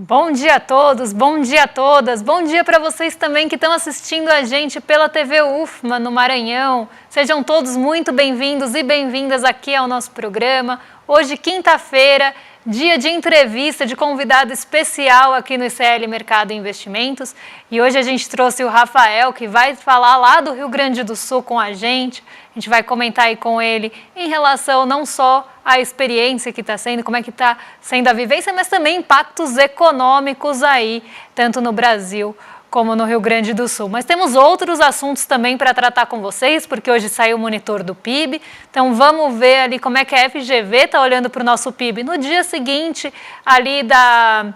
Bom dia a todos, bom dia a todas, bom dia para vocês também que estão assistindo a gente pela TV UFMA no Maranhão. Sejam todos muito bem-vindos e bem-vindas aqui ao nosso programa. Hoje, quinta-feira, dia de entrevista de convidado especial aqui no ICL Mercado e Investimentos. E hoje a gente trouxe o Rafael, que vai falar lá do Rio Grande do Sul com a gente. A gente vai comentar aí com ele em relação não só à experiência que está sendo, como é que está sendo a vivência, mas também impactos econômicos aí, tanto no Brasil como no Rio Grande do Sul. Mas temos outros assuntos também para tratar com vocês, porque hoje saiu o monitor do PIB, então vamos ver ali como é que a FGV está olhando para o nosso PIB no dia seguinte ali da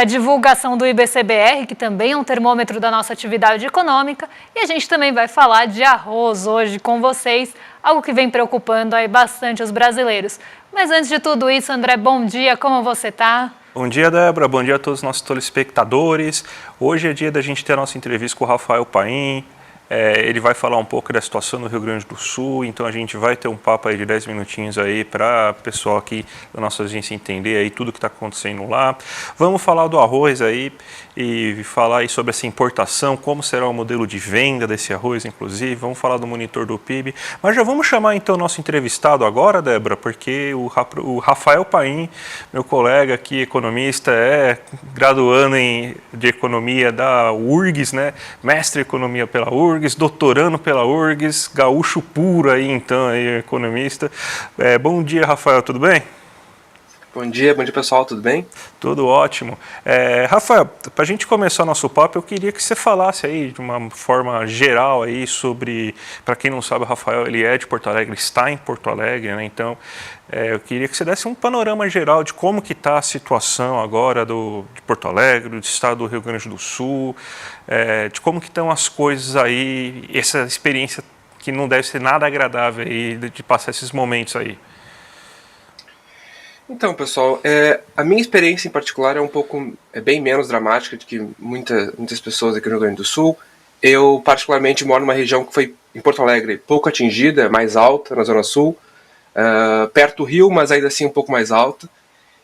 divulgação do IBCBR, que também é um termômetro da nossa atividade econômica, e a gente também vai falar de arroz hoje com vocês, algo que vem preocupando aí bastante os brasileiros. Mas antes de tudo isso, André, bom dia, como você está? Bom dia, Débora. Bom dia a todos os nossos telespectadores. Hoje é dia da gente ter a nossa entrevista com o Rafael Paim. Ele vai falar um pouco da situação no Rio Grande do Sul, então a gente vai ter um papo aí de 10 minutinhos aí para o pessoal aqui da nossa audiência entender aí tudo que está acontecendo lá. Vamos falar do arroz aí e falar aí sobre essa importação, como será o modelo de venda desse arroz, inclusive. Vamos falar do monitor do PIB. Mas já vamos chamar então o nosso entrevistado agora, Débora, porque o Rafael Paim, meu colega aqui, economista, graduando de economia da URGS, né? Mestre em economia pela URGS, doutorando pela URGS, gaúcho puro aí então, aí, economista. Bom dia, Rafael, tudo bem? Bom dia pessoal, tudo bem? Tudo ótimo. Rafael, para a gente começar nosso papo, eu queria que você falasse aí de uma forma geral aí sobre, para quem não sabe, o Rafael ele é de Porto Alegre, está em Porto Alegre, né? Então eu queria que você desse um panorama geral de como que está a situação agora de Porto Alegre, do estado do Rio Grande do Sul, de como que estão as coisas aí, essa experiência que não deve ser nada agradável aí de passar esses momentos aí. Então, pessoal, a minha experiência em particular é bem menos dramática do que muitas pessoas aqui no Rio Grande do Sul. Eu, particularmente, moro numa região que foi, em Porto Alegre, pouco atingida, mais alta, na Zona Sul, perto do Rio, mas ainda assim um pouco mais alta.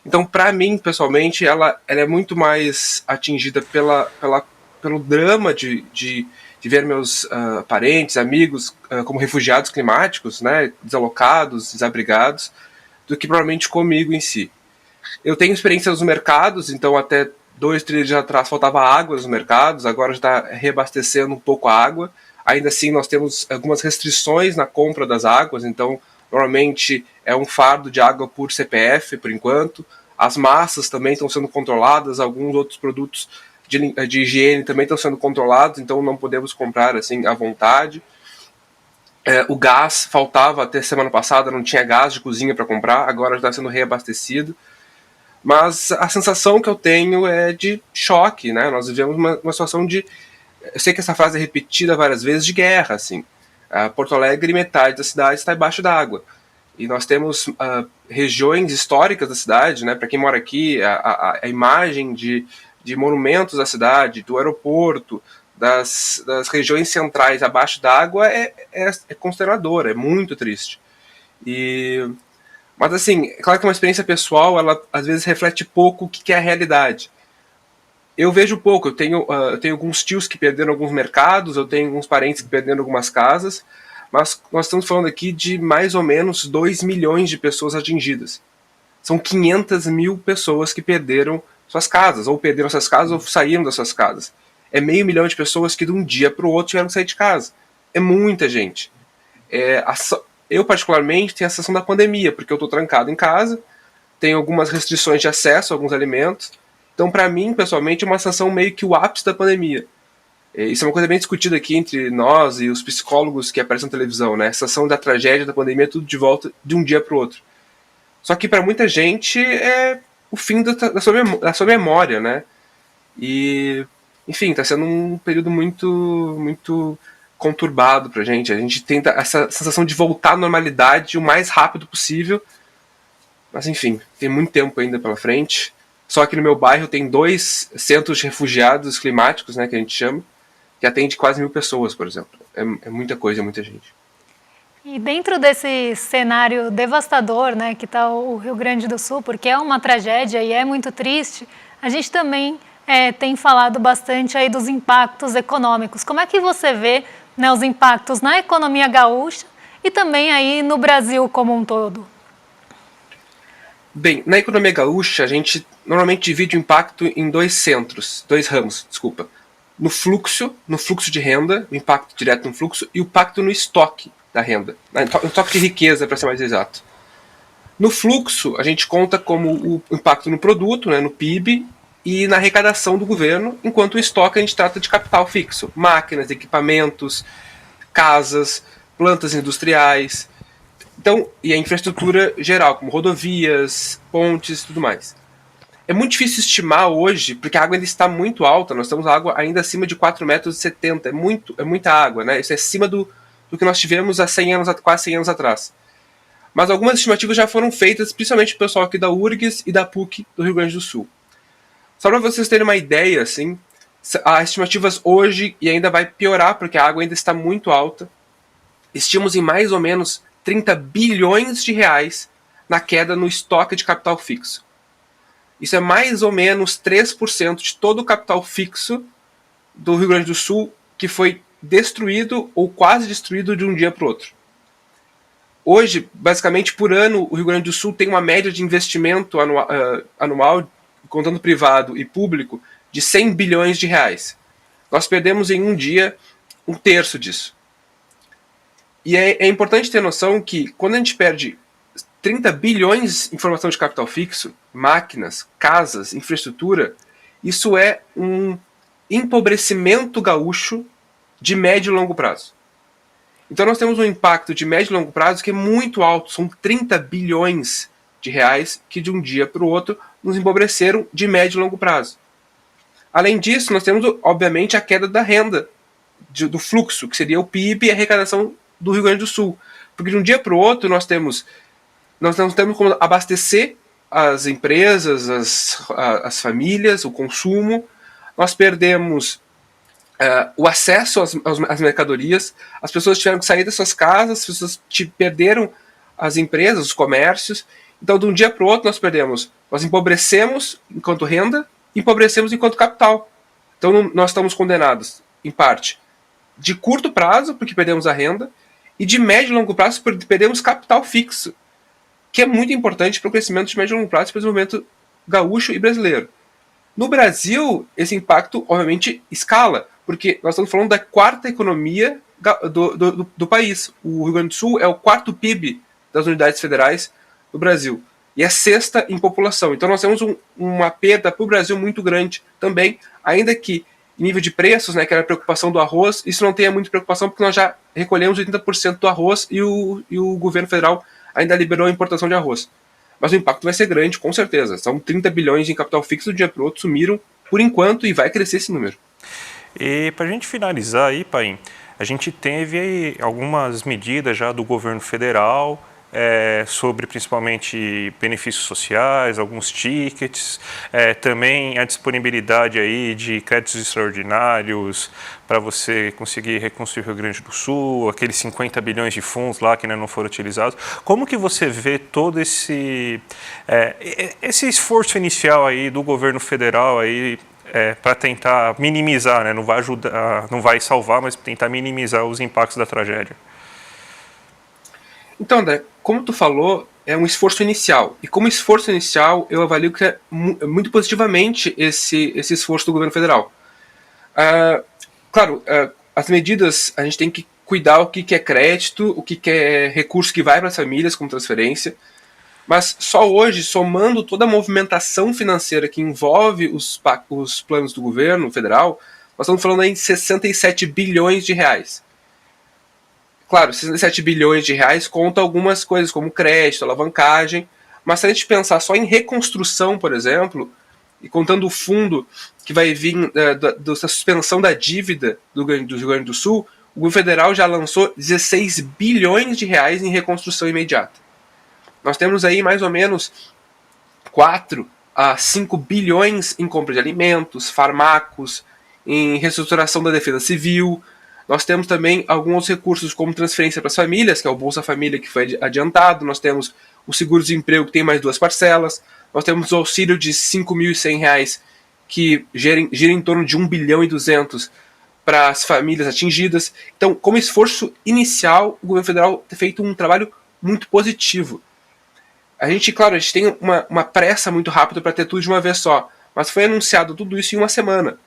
Então, para mim, pessoalmente, ela é muito mais atingida pelo drama de ver meus parentes, amigos, como refugiados climáticos, né, desalocados, desabrigados, do que provavelmente comigo em si. Eu tenho experiência nos mercados, então até 2-3 dias atrás faltava água nos mercados, agora já está reabastecendo um pouco a água. Ainda assim, nós temos algumas restrições na compra das águas, então normalmente é um fardo de água por CPF, por enquanto. As massas também estão sendo controladas, alguns outros produtos de higiene também estão sendo controlados, então não podemos comprar assim à vontade. O gás faltava até semana passada, não tinha gás de cozinha para comprar, agora está sendo reabastecido. Mas a sensação que eu tenho é de choque, né? Nós vivemos uma situação de... Eu sei que essa frase é repetida várias vezes, de guerra, assim. Porto Alegre, metade da cidade está embaixo d'água. E nós temos regiões históricas da cidade, né? Para quem mora aqui, a imagem de monumentos da cidade, do aeroporto, das regiões centrais abaixo d'água é consternadora, é muito triste. Mas assim, é claro que uma experiência pessoal, ela às vezes reflete pouco o que é a realidade. Eu vejo pouco, eu tenho alguns tios que perderam alguns mercados, eu tenho alguns parentes que perderam algumas casas, mas nós estamos falando aqui de mais ou menos 2 milhões de pessoas atingidas. São 500 mil pessoas que perderam suas casas, ou perderam suas casas ou saíram das suas casas. É 500 mil de pessoas que de um dia para o outro tiveram que sair de casa. É muita gente. Eu, particularmente, tenho a sensação da pandemia, porque eu estou trancado em casa, tenho algumas restrições de acesso a alguns alimentos. Então, para mim, pessoalmente, é uma sensação meio que o ápice da pandemia. Isso é uma coisa bem discutida aqui entre nós e os psicólogos que aparecem na televisão, né? A sensação da tragédia da pandemia, tudo de volta de um dia para o outro. Só que para muita gente é o fim da sua memória, né? E, enfim, está sendo um período muito conturbado pra gente. A gente tenta essa sensação de voltar à normalidade o mais rápido possível. Mas, enfim, tem muito tempo ainda pela frente. Só que no meu bairro tem 2 centros de refugiados climáticos, né, que a gente chama, que atende quase 1.000 pessoas, por exemplo. É muita coisa, é muita gente. E dentro desse cenário devastador, né, que está o Rio Grande do Sul, porque é uma tragédia e é muito triste, a gente também tem falado bastante aí dos impactos econômicos. Como é que você vê, né, os impactos na economia gaúcha e também aí no Brasil como um todo? Bem, na economia gaúcha, a gente normalmente divide o impacto em dois ramos. No fluxo de renda, o impacto direto no fluxo, e o impacto no estoque da renda, no estoque de riqueza, para ser mais exato. No fluxo, a gente conta como o impacto no produto, né, no PIB, e na arrecadação do governo, enquanto o estoque a gente trata de capital fixo, máquinas, equipamentos, casas, plantas industriais, então, e a infraestrutura geral, como rodovias, pontes e tudo mais. É muito difícil estimar hoje, porque a água ainda está muito alta, nós temos água ainda acima de 4,70 metros, é muita água, né? Isso é acima do que nós tivemos há quase 100 anos atrás. Mas algumas estimativas já foram feitas, principalmente pelo pessoal aqui da URGS e da PUC do Rio Grande do Sul. Só para vocês terem uma ideia, assim, as estimativas hoje, e ainda vai piorar, porque a água ainda está muito alta, estimamos em mais ou menos 30 bilhões de reais na queda no estoque de capital fixo. Isso é mais ou menos 3% de todo o capital fixo do Rio Grande do Sul que foi destruído ou quase destruído de um dia para o outro. Hoje, basicamente, por ano, o Rio Grande do Sul tem uma média de investimento anual, contando privado e público, de 100 bilhões de reais. Nós perdemos em um dia um terço disso. E é importante ter noção que quando a gente perde 30 bilhões em formação de capital fixo, máquinas, casas, infraestrutura, isso é um empobrecimento gaúcho de médio e longo prazo. Então nós temos um impacto de médio e longo prazo que é muito alto, são 30 bilhões de reais que de um dia para o outro nos empobreceram de médio e longo prazo. Além disso, nós temos, obviamente, a queda da renda, do fluxo, que seria o PIB e a arrecadação do Rio Grande do Sul. Porque de um dia para o outro nós não temos como abastecer as empresas, as famílias, o consumo. Nós perdemos o acesso às mercadorias, as pessoas tiveram que sair das suas casas, as pessoas perderam as empresas, os comércios. Então, de um dia para o outro, nós empobrecemos enquanto renda, empobrecemos enquanto capital. Então, nós estamos condenados, em parte, de curto prazo, porque perdemos a renda, e de médio e longo prazo, porque perdemos capital fixo, que é muito importante para o crescimento de médio e longo prazo e para o desenvolvimento gaúcho e brasileiro. No Brasil, esse impacto, obviamente, escala, porque nós estamos falando da quarta economia do país. O Rio Grande do Sul é o quarto PIB das unidades federais do Brasil, e é sexta em população. Então nós temos uma perda para o Brasil muito grande também, ainda que em nível de preços, né, que era a preocupação do arroz, isso não tenha muita preocupação, porque nós já recolhemos 80% do arroz e o governo federal ainda liberou a importação de arroz. Mas o impacto vai ser grande, com certeza. São 30 bilhões em capital fixo do dia para o outro, sumiram por enquanto e vai crescer esse número. E para a gente finalizar aí, Paim, a gente teve aí algumas medidas já do governo federal, sobre principalmente benefícios sociais, alguns tickets, também a disponibilidade aí de créditos extraordinários para você conseguir reconstruir o Rio Grande do Sul, aqueles 50 bilhões de fundos lá que ainda não foram utilizados. Como que você vê todo esse esforço inicial aí do governo federal aí para tentar minimizar, né? Não vai ajudar, não vai salvar, mas tentar minimizar os impactos da tragédia? Então, André, como tu falou, é um esforço inicial. E como esforço inicial, eu avalio que é muito positivamente esse esforço do governo federal. Claro, as medidas, a gente tem que cuidar o que é crédito, o que é recurso que vai para as famílias como transferência. Mas só hoje, somando toda a movimentação financeira que envolve os planos do governo federal, nós estamos falando aí em 67 bilhões de reais. Claro, 67 bilhões de reais conta algumas coisas, como crédito, alavancagem, mas se a gente pensar só em reconstrução, por exemplo, e contando o fundo que vai vir da suspensão da dívida do Rio Grande do Sul, o governo federal já lançou 16 bilhões de reais em reconstrução imediata. Nós temos aí mais ou menos 4 a 5 bilhões em compra de alimentos, fármacos, em reestruturação da defesa civil. Nós temos também alguns recursos como transferência para as famílias, que é o Bolsa Família que foi adiantado. Nós temos o seguro-desemprego que tem mais 2 parcelas. Nós temos o auxílio de R$ 5.100 que gira em torno de 1 bilhão e 200 para as famílias atingidas. Então, como esforço inicial, o governo federal tem feito um trabalho muito positivo. A gente tem uma pressa muito rápida para ter tudo de uma vez só, mas foi anunciado tudo isso em uma semana.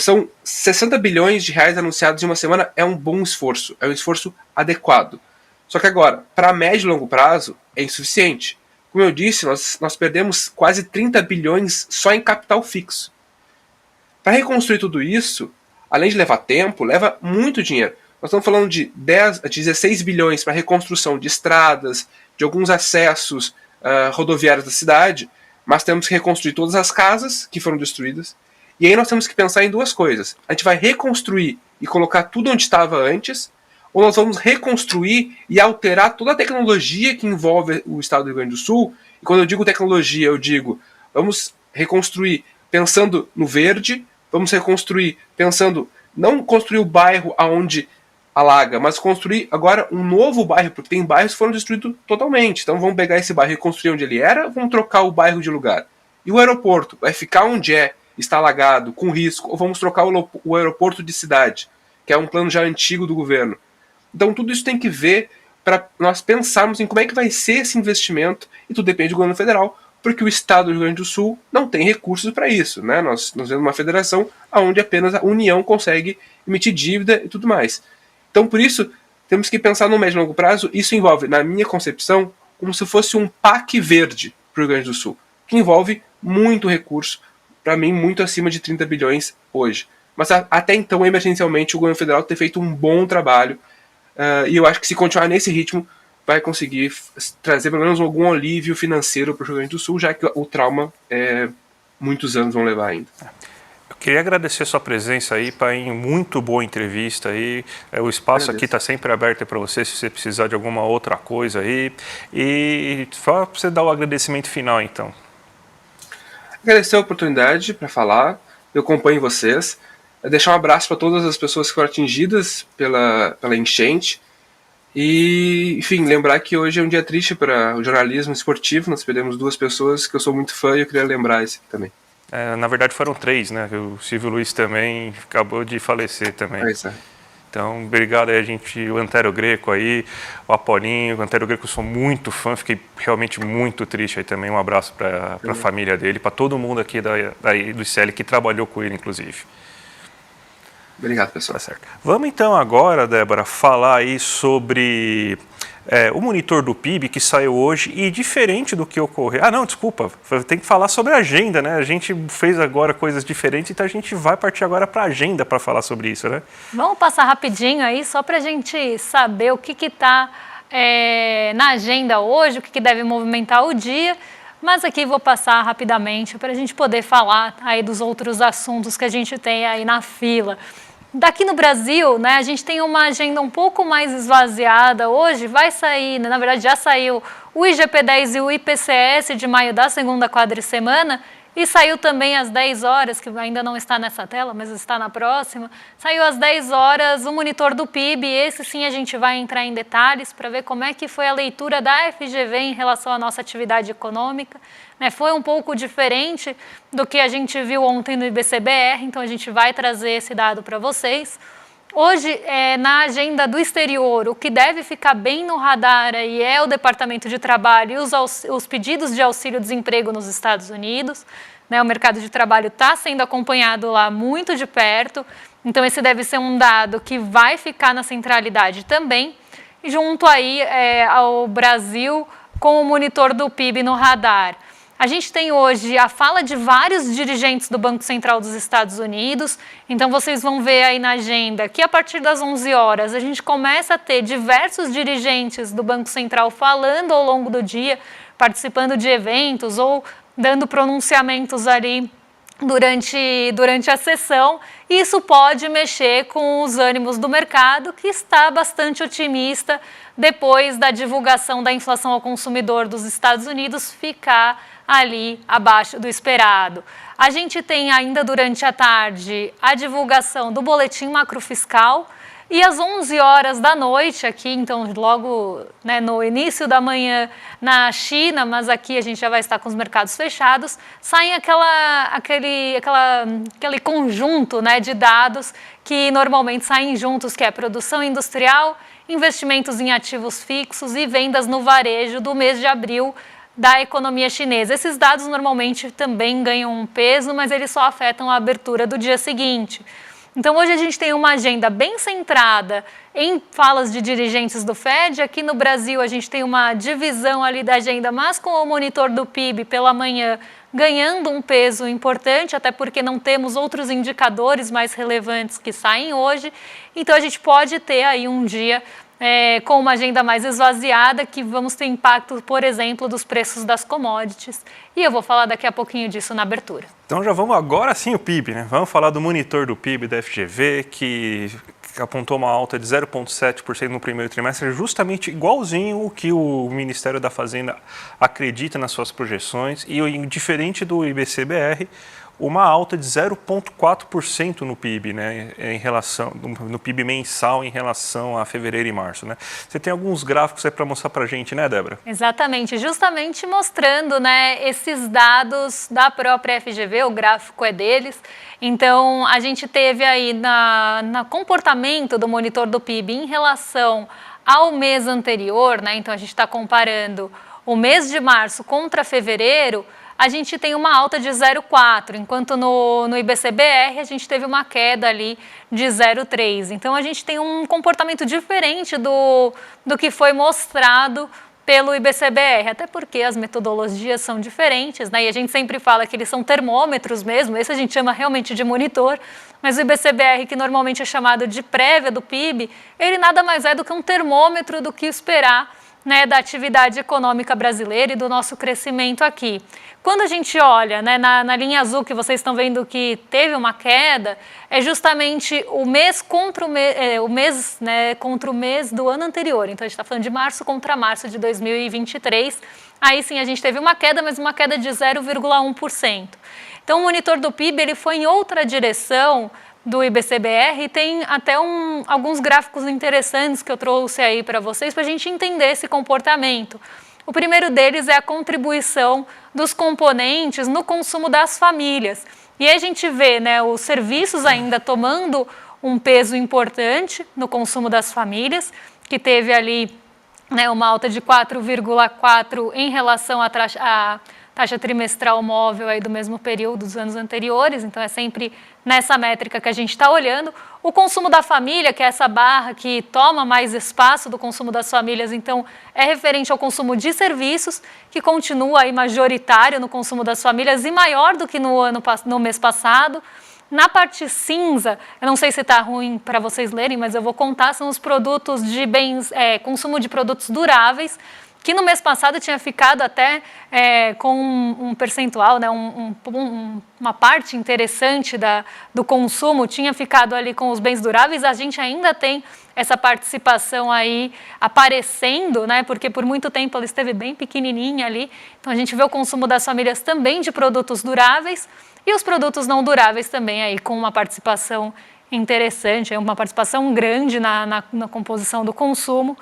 São 60 bilhões de reais anunciados em uma semana, é um bom esforço, é um esforço adequado. Só que agora, para médio e longo prazo, é insuficiente. Como eu disse, nós perdemos quase 30 bilhões só em capital fixo. Para reconstruir tudo isso, além de levar tempo, leva muito dinheiro. Nós estamos falando de 16 bilhões para reconstrução de estradas, de alguns acessos rodoviários da cidade, mas temos que reconstruir todas as casas que foram destruídas. E aí nós temos que pensar em duas coisas. A gente vai reconstruir e colocar tudo onde estava antes, ou nós vamos reconstruir e alterar toda a tecnologia que envolve o estado do Rio Grande do Sul. E quando eu digo tecnologia, eu digo, vamos reconstruir pensando no verde, vamos reconstruir pensando, não construir o bairro aonde alaga, mas construir agora um novo bairro, porque tem bairros que foram destruídos totalmente. Então vamos pegar esse bairro e reconstruir onde ele era, vamos trocar o bairro de lugar. E o aeroporto vai ficar onde está alagado, com risco, ou vamos trocar o aeroporto de cidade, que é um plano já antigo do governo. Então tudo isso tem que ver para nós pensarmos em como é que vai ser esse investimento, e tudo depende do governo federal, porque o estado do Rio Grande do Sul não tem recursos para isso, né? Nós vemos uma federação onde apenas a União consegue emitir dívida e tudo mais. Então por isso temos que pensar no médio e longo prazo. Isso envolve, na minha concepção, como se fosse um PAC verde para o Rio Grande do Sul, que envolve muito recurso, para mim, muito acima de 30 bilhões hoje. Mas até então, emergencialmente, o governo federal tem feito um bom trabalho. E eu acho que se continuar nesse ritmo, vai conseguir trazer pelo menos algum alívio financeiro para o Rio Grande do Sul, já que o trauma muitos anos vão levar ainda. Eu queria agradecer a sua presença aí, Paim, muito boa entrevista aí. O espaço aqui está sempre aberto para você, se você precisar de alguma outra coisa aí. E só para você dar o agradecimento final, então. Agradecer a oportunidade para falar, eu acompanho vocês, deixar um abraço para todas as pessoas que foram atingidas pela enchente e, enfim, lembrar que hoje é um dia triste para o jornalismo esportivo. Nós perdemos 2 pessoas que eu sou muito fã e eu queria lembrar esse também. Na verdade foram 3, né? O Silvio Luiz também acabou de falecer também. Então, obrigado aí o Antero Greco aí, o Apolinho. O Antero Greco, eu sou muito fã, fiquei realmente muito triste aí também. Um abraço para a família dele, para todo mundo aqui do ICL que trabalhou com ele, inclusive. Obrigado, pessoal. Tá certo. Vamos então agora, Débora, falar aí sobre o monitor do PIB que saiu hoje e diferente do que ocorreu... Ah, não, desculpa, tem que falar sobre a agenda, né? A gente fez agora coisas diferentes, então a gente vai partir agora para a agenda para falar sobre isso, né? Vamos passar rapidinho aí, só para a gente saber o que está na agenda hoje, o que deve movimentar o dia. Mas aqui vou passar rapidamente para a gente poder falar aí dos outros assuntos que a gente tem aí na fila. Daqui no Brasil, né, a gente tem uma agenda um pouco mais esvaziada. Hoje vai sair, na verdade já saiu o IGP-10 e o IPCS de maio da segunda quadricemana, e saiu também às 10 horas, que ainda não está nessa tela, mas está na próxima. Saiu às 10 horas o monitor do PIB, esse sim a gente vai entrar em detalhes para ver como é que foi a leitura da FGV em relação à nossa atividade econômica. Foi um pouco diferente do que a gente viu ontem no IBCBR, então a gente vai trazer esse dado para vocês. Hoje, na agenda do exterior, o que deve ficar bem no radar aí é o Departamento de Trabalho e os pedidos de auxílio-desemprego nos Estados Unidos. O mercado de trabalho está sendo acompanhado lá muito de perto, então esse deve ser um dado que vai ficar na centralidade também. E junto aí ao Brasil com o monitor do PIB no radar. A gente tem hoje a fala de vários dirigentes do Banco Central dos Estados Unidos, então vocês vão ver aí na agenda que a partir das 11 horas a gente começa a ter diversos dirigentes do Banco Central falando ao longo do dia, participando de eventos ou dando pronunciamentos ali durante a sessão. Isso pode mexer com os ânimos do mercado, que está bastante otimista depois da divulgação da inflação ao consumidor dos Estados Unidos ficar ali abaixo do esperado. A gente tem ainda durante a tarde a divulgação do boletim macrofiscal, E às 11 horas da noite aqui, então logo, né, no início da manhã na China, mas aqui a gente já vai estar com os mercados fechados, saem aquele conjunto, né, de dados que normalmente saem juntos, que é produção industrial, investimentos em ativos fixos e vendas no varejo do mês de abril da economia chinesa. Esses dados normalmente também ganham um peso, mas eles só afetam a abertura do dia seguinte. Então, hoje a gente tem uma agenda bem centrada em falas de dirigentes do Fed. Aqui no Brasil, a gente tem uma divisão ali da agenda, mas com o monitor do PIB pela manhã ganhando um peso importante, até porque não temos outros indicadores mais relevantes que saem hoje. Então, a gente pode ter aí um dia com uma agenda mais esvaziada, que vamos ter impacto, por exemplo, dos preços das commodities. E eu vou falar daqui a pouquinho disso na abertura. Então já vamos agora sim o PIB, né? Vamos falar do monitor do PIB da FGV, que apontou uma alta de 0,7% no primeiro trimestre, justamente igualzinho o que o Ministério da Fazenda acredita nas suas projeções, e diferente do IBC-BR, uma alta de 0,4% no PIB, né, no PIB mensal em relação a fevereiro e março, né? Você tem alguns gráficos aí para mostrar para a gente, né, Débora? Exatamente, justamente mostrando, né, esses dados da própria FGV, o gráfico é deles. Então, a gente teve aí no comportamento do monitor do PIB em relação ao mês anterior, né? Então, a gente está comparando o mês de março contra fevereiro, a gente tem uma alta de 0,4, enquanto no IBC-BR a gente teve uma queda ali de 0,3. Então, a gente tem um comportamento diferente do que foi mostrado pelo IBC-BR, até porque as metodologias são diferentes, né? E a gente sempre fala que eles são termômetros mesmo, esse a gente chama realmente de monitor, mas o IBC-BR, que normalmente é chamado de prévia do PIB, ele nada mais é do que um termômetro do que esperar, né, da atividade econômica brasileira e do nosso crescimento aqui. Quando a gente olha, né, na linha azul que vocês estão vendo que teve uma queda, é justamente o mês contra o mês do ano anterior. Então, a gente está falando de março contra março de 2023. Aí sim a gente teve uma queda, mas uma queda de 0,1%. Então, o monitor do PIB ele foi em outra direção do IBC-BR e tem até alguns gráficos interessantes que eu trouxe aí para vocês para a gente entender esse comportamento. O primeiro deles é a contribuição dos componentes no consumo das famílias. E aí a gente vê, né, os serviços ainda tomando um peso importante no consumo das famílias, que teve ali, né, uma alta de 4,4% em relação à taxa trimestral móvel aí do mesmo período dos anos anteriores, então é sempre nessa métrica que a gente está olhando. O consumo da família, que é essa barra que toma mais espaço do consumo das famílias, então é referente ao consumo de serviços, que continua aí majoritário no consumo das famílias e maior do que no mês passado. Na parte cinza, eu não sei se está ruim para vocês lerem, mas eu vou contar, são os produtos de consumo de produtos duráveis, que no mês passado tinha ficado até com um percentual, né, uma parte interessante do consumo tinha ficado ali com os bens duráveis. A gente ainda tem essa participação aí aparecendo, né, porque por muito tempo ela esteve bem pequenininha ali. Então, a gente vê o consumo das famílias também de produtos duráveis e os produtos não duráveis também aí com uma participação interessante, uma participação grande na composição do consumo,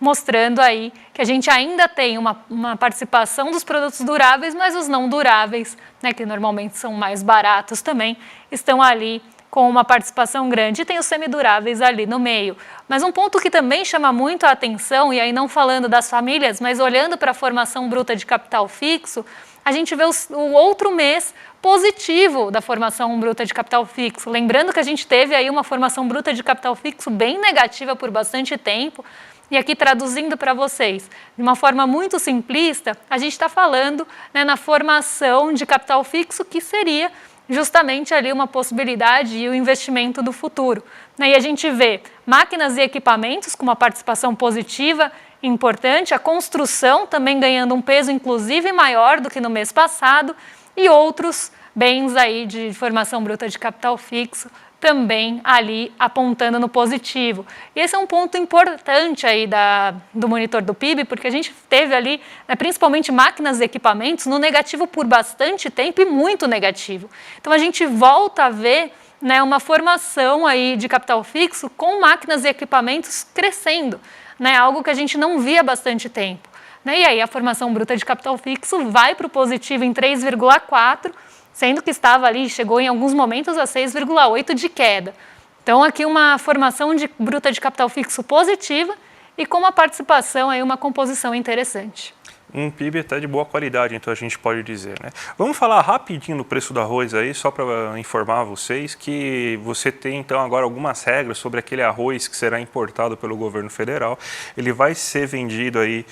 mostrando aí que a gente ainda tem uma participação dos produtos duráveis, mas os não duráveis, né, que normalmente são mais baratos também, estão ali com uma participação grande. E tem os semiduráveis ali no meio. Mas um ponto que também chama muito a atenção, e aí não falando das famílias, mas olhando para a formação bruta de capital fixo, a gente vê o outro mês positivo da formação bruta de capital fixo. Lembrando que a gente teve aí uma formação bruta de capital fixo bem negativa por bastante tempo. E aqui, traduzindo para vocês, de uma forma muito simplista, a gente está falando, né, na formação de capital fixo, que seria justamente ali uma possibilidade e o investimento do futuro. E a gente vê máquinas e equipamentos com uma participação positiva importante, a construção também ganhando um peso inclusive maior do que no mês passado, e outros bens aí de formação bruta de capital fixo também ali apontando no positivo. E esse é um ponto importante aí do monitor do PIB, porque a gente teve ali, né, principalmente máquinas e equipamentos, no negativo por bastante tempo e muito negativo. Então a gente volta a ver, né, uma formação aí de capital fixo com máquinas e equipamentos crescendo, né, algo que a gente não via há bastante tempo. Né, e aí a formação bruta de capital fixo vai para o positivo em 3,4%, sendo que estava ali, chegou em alguns momentos a 6,8% de queda. Então aqui uma formação bruta de capital fixo positiva e com uma participação, aí, uma composição interessante. Um PIB até de boa qualidade, então a gente pode dizer, né? Vamos falar rapidinho do preço do arroz aí, só para informar vocês que você tem então agora algumas regras sobre aquele arroz que será importado pelo governo federal. Ele vai ser vendido aí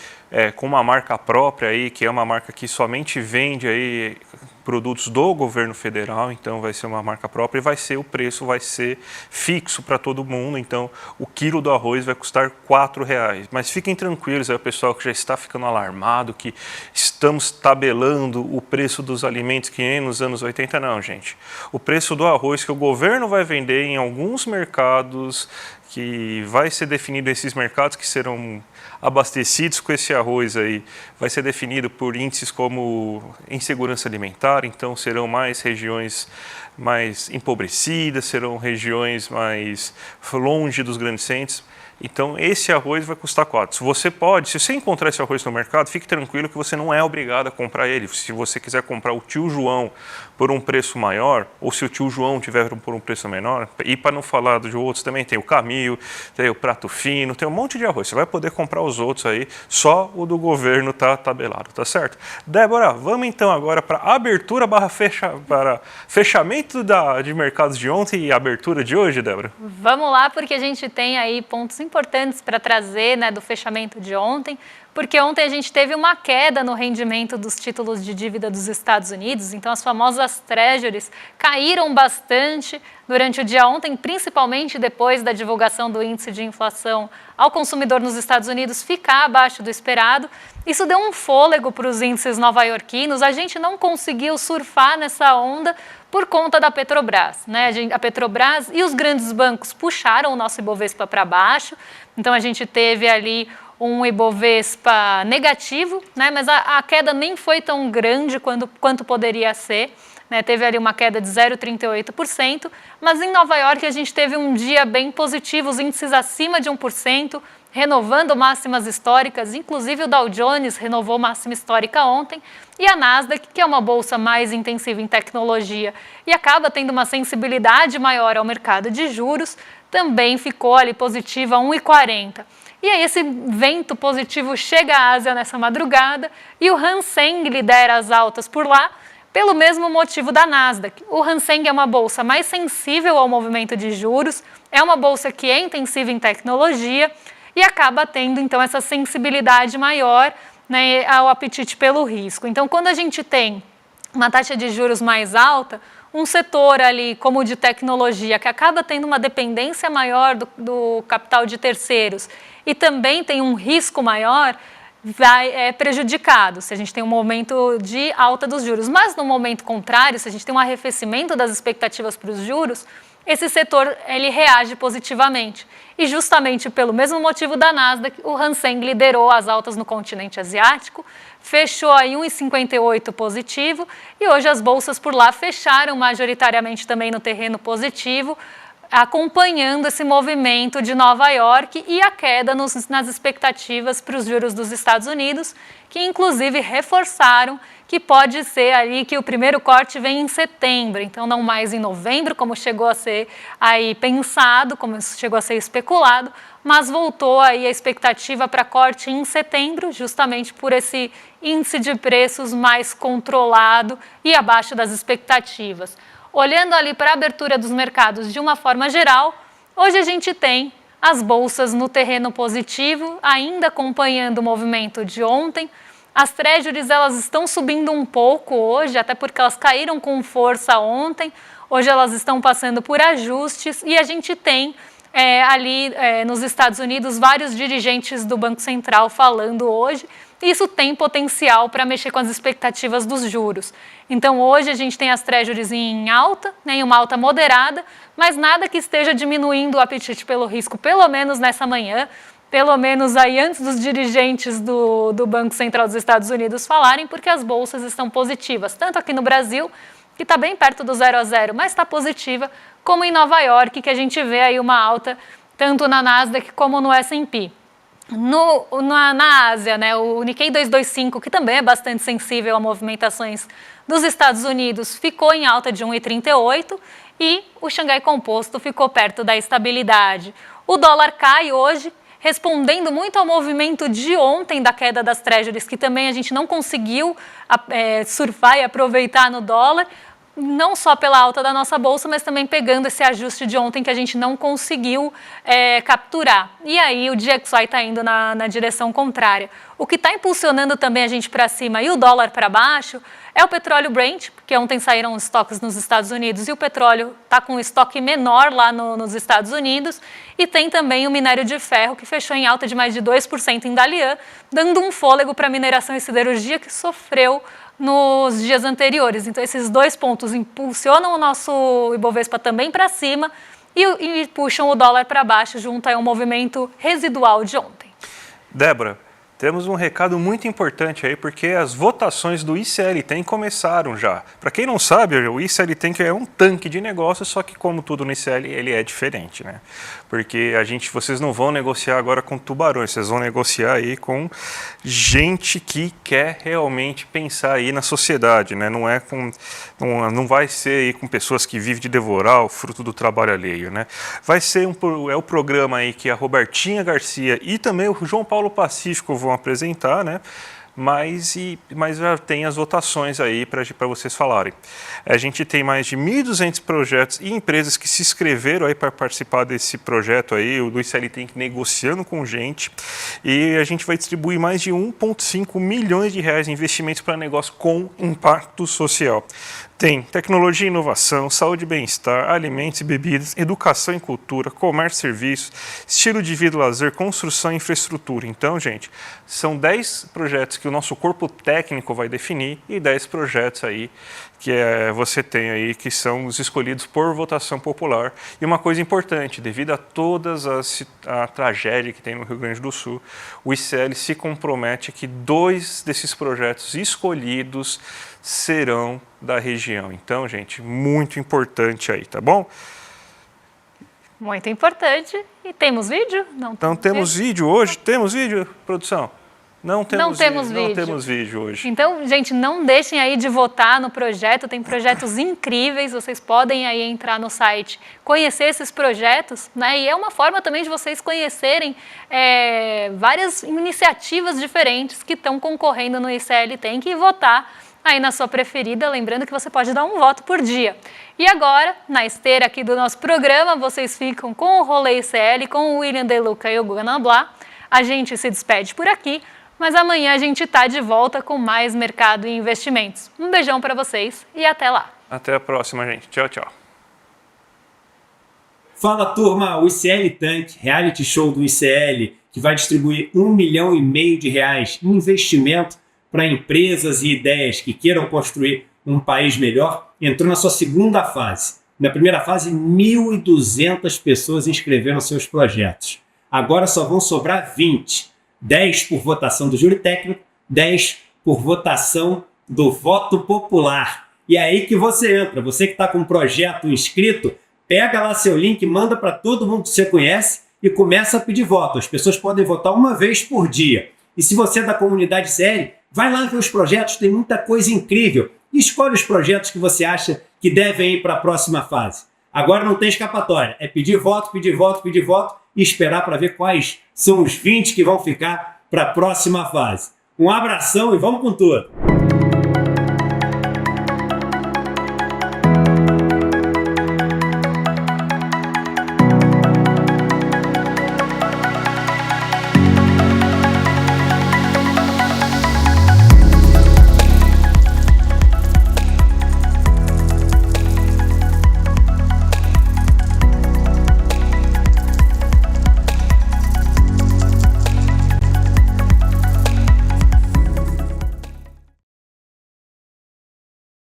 com uma marca própria aí, que é uma marca que somente vende aí produtos do governo federal, então vai ser uma marca própria e o preço vai ser fixo para todo mundo, então o quilo do arroz vai custar R$4. Mas fiquem tranquilos aí, o pessoal que já está ficando alarmado, que estamos tabelando o preço dos alimentos que nem nos anos 80, não, gente. O preço do arroz que o governo vai vender em alguns mercados, que vai ser definido esses mercados que serão abastecidos com esse arroz aí, vai ser definido por índices como insegurança alimentar, então serão mais regiões mais empobrecidas, serão regiões mais longe dos grandes centros. Então esse arroz vai custar R$4. Se você encontrar esse arroz no mercado, fique tranquilo que você não é obrigado a comprar ele. Se você quiser comprar o tio João por um preço maior, ou se o tio João tiver por um preço menor, e para não falar de outros também, tem o Camil, tem o Prato Fino, tem um monte de arroz. Você vai poder comprar os outros aí, só o do governo tá tabelado, tá certo? Débora, vamos então agora para abertura para fechamento de mercados de ontem e abertura de hoje, Débora? Vamos lá, porque a gente tem aí pontos importantes para trazer, né, do fechamento de ontem, porque ontem a gente teve uma queda no rendimento dos títulos de dívida dos Estados Unidos, então as famosas treasuries caíram bastante durante o dia ontem, principalmente depois da divulgação do índice de inflação ao consumidor nos Estados Unidos ficar abaixo do esperado. Isso deu um fôlego para os índices nova-iorquinos, a gente não conseguiu surfar nessa onda por conta da Petrobras, né? A Petrobras e os grandes bancos puxaram o nosso Ibovespa para baixo, então a gente teve ali um Ibovespa negativo, né? Mas a queda nem foi tão grande quanto poderia ser, né? Teve ali uma queda de 0,38%, mas em Nova York a gente teve um dia bem positivo, os índices acima de 1%, renovando máximas históricas, inclusive o Dow Jones renovou máxima histórica ontem, e a Nasdaq, que é uma bolsa mais intensiva em tecnologia e acaba tendo uma sensibilidade maior ao mercado de juros, também ficou ali positiva a 1,40. E aí esse vento positivo chega à Ásia nessa madrugada e o Hang Seng lidera as altas por lá, pelo mesmo motivo da Nasdaq. O Hang Seng é uma bolsa mais sensível ao movimento de juros, é uma bolsa que é intensiva em tecnologia e acaba tendo, então, essa sensibilidade maior, né, ao apetite pelo risco. Então, quando a gente tem uma taxa de juros mais alta, um setor ali como o de tecnologia, que acaba tendo uma dependência maior do capital de terceiros e também tem um risco maior, é prejudicado se a gente tem um momento de alta dos juros. Mas no momento contrário, se a gente tem um arrefecimento das expectativas para os juros, esse setor ele reage positivamente. E justamente pelo mesmo motivo da Nasdaq, o Hang Seng liderou as altas no continente asiático, fechou aí 1,58 positivo e hoje as bolsas por lá fecharam majoritariamente também no terreno positivo, acompanhando esse movimento de Nova York e a queda nas expectativas para os juros dos Estados Unidos, que inclusive reforçaram que pode ser ali que o primeiro corte vem em setembro, então não mais em novembro, como chegou a ser aí pensado, como chegou a ser especulado, mas voltou aí a expectativa para corte em setembro, justamente por esse índice de preços mais controlado e abaixo das expectativas. Olhando ali para a abertura dos mercados de uma forma geral, hoje a gente tem as bolsas no terreno positivo, ainda acompanhando o movimento de ontem. As treasuries elas estão subindo um pouco hoje, até porque elas caíram com força ontem. Hoje elas estão passando por ajustes e a gente tem ali nos Estados Unidos vários dirigentes do Banco Central falando hoje. isso tem potencial para mexer com as expectativas dos juros. Então hoje a gente tem as treasuries em alta, né, em uma alta moderada, mas nada que esteja diminuindo o apetite pelo risco, pelo menos nessa manhã, pelo menos aí antes dos dirigentes do Banco Central dos Estados Unidos falarem, porque as bolsas estão positivas, tanto aqui no Brasil, que está bem perto do 0 a 0, mas está positiva, como em Nova York, que a gente vê aí uma alta tanto na Nasdaq como no S&P. Na Ásia, né, o Nikkei 225, que também é bastante sensível a movimentações dos Estados Unidos, ficou em alta de 1,38 e o Xangai Composto ficou perto da estabilidade. O dólar cai hoje, respondendo muito ao movimento de ontem da queda das treasuries, que também a gente não conseguiu surfar e aproveitar no dólar, não só pela alta da nossa bolsa, mas também pegando esse ajuste de ontem que a gente não conseguiu capturar. E aí o DXY está indo na direção contrária. O que está impulsionando também a gente para cima e o dólar para baixo é o petróleo Brent, porque ontem saíram os estoques nos Estados Unidos e o petróleo está com um estoque menor lá nos Estados Unidos. E tem também o minério de ferro, que fechou em alta de mais de 2% em Dalian, dando um fôlego para a mineração e siderurgia que sofreu nos dias anteriores. Então, esses dois pontos impulsionam o nosso Ibovespa também para cima e puxam o dólar para baixo, junto a um movimento residual de ontem. Débora, temos um recado muito importante aí, porque as votações do ICL-10 começaram já. Para quem não sabe, o ICL-10 é um tanque de negócio, só que como tudo no ICL, ele é diferente, né? Porque vocês não vão negociar agora com tubarões, vocês vão negociar aí com gente que quer realmente pensar aí na sociedade, né? Não vai ser aí com pessoas que vivem de devorar o fruto do trabalho alheio, né? Vai ser o programa aí que a Robertinha Garcia e também o João Paulo Pacífico vão apresentar, né? Mas já tem as votações aí para vocês falarem. A gente tem mais de 1.200 projetos e empresas que se inscreveram aí para participar desse projeto aí, o do ICL-10 negociando com gente, e a gente vai distribuir mais de 1,5 milhões de reais em investimentos para negócio com impacto social. Tem tecnologia e inovação, saúde e bem-estar, alimentos e bebidas, educação e cultura, comércio e serviços, estilo de vida e lazer, construção e infraestrutura. Então, gente, são 10 projetos que o nosso corpo técnico vai definir e 10 projetos aí que você tem aí, que são os escolhidos por votação popular. E uma coisa importante, devido a todas a tragédia que tem no Rio Grande do Sul, o ICL se compromete que 2 desses projetos escolhidos serão da região. Então, gente, muito importante aí, tá bom? Muito importante. E temos vídeo? Não temos vídeo hoje? Temos vídeo, produção? Não temos vídeo hoje. Então, gente, não deixem aí de votar no projeto, tem projetos incríveis, vocês podem aí entrar no site, conhecer esses projetos, né? E é uma forma também de vocês conhecerem várias iniciativas diferentes que estão concorrendo no ICL-10 e votar aí na sua preferida, lembrando que você pode dar um voto por dia. E agora, na esteira aqui do nosso programa, vocês ficam com o Rolê ICL, com o William De Luca e o Guga Nabla. A gente se despede por aqui, mas amanhã a gente está de volta com mais mercado e investimentos. Um beijão para vocês e até lá. Até a próxima, gente. Tchau, tchau. Fala, turma! O ICL Tank, reality show do ICL, que vai distribuir R$1,5 milhão de reais em investimento para empresas e ideias que queiram construir um país melhor, entrou na sua segunda fase. Na primeira fase, 1.200 pessoas inscreveram seus projetos. Agora só vão sobrar 20. 10 por votação do júri técnico, 10 por votação do voto popular. E é aí que você entra. Você que está com um projeto inscrito, pega lá seu link, manda para todo mundo que você conhece e começa a pedir voto. As pessoas podem votar uma vez por dia. E se você é da comunidade CL, vai lá ver os projetos, tem muita coisa incrível. E escolhe os projetos que você acha que devem ir para a próxima fase. Agora não tem escapatória. É pedir voto, pedir voto, pedir voto e esperar para ver quais são os 20 que vão ficar para a próxima fase. Um abração e vamos com tudo!